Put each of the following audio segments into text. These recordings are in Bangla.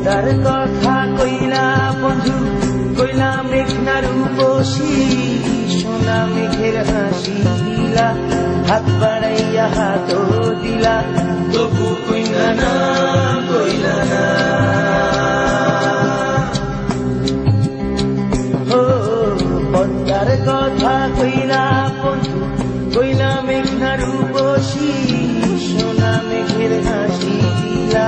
পদ্মার কথা কইলা বন্ধু, কইলা মেঘনা রূপসী, সোনা মেঘের হাসি দিলা, হাত বাড়াইয়া হাত দিলা, তবু কইলা না, কইলা না। ও পদ্মার কথা কইলা বন্ধু, কইলা মেঘনা রূপসী, সোনা মেঘের হাসি দিলা,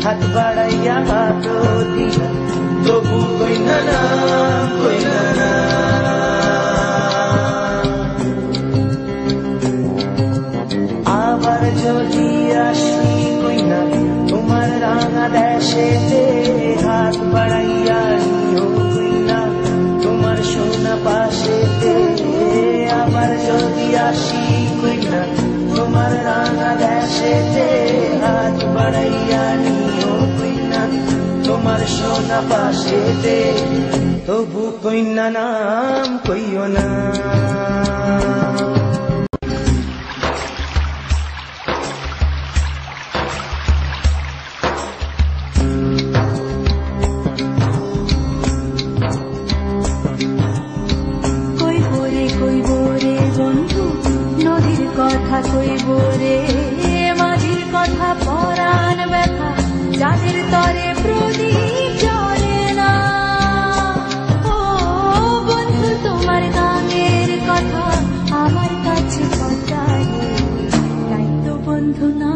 হাত বাড়াইয়া হাত দিলা, তবু কইলা না, কইলা না। আবার যদি আসি কইনা তোমার রাঙা দেশেতে, হাত বাড়াইয়া নিও কইনা তোমার সোনা পাশেতে। আবার যদি আসি কইনা তোমার রাঙা দেশেতে, হাত বাড়াইয়া নিও কইনা তোমার সোনা পাশেতে, তবু কইনা নাম কইও না। কথা কইব রে মাঝির কথা, পরাণ ব্যথা যাদের তরে প্রদীপ জ্বলে না। ও বন্ধু তোমার গানের কথা আমার কাছে কথা, তাই তো বন্ধু না।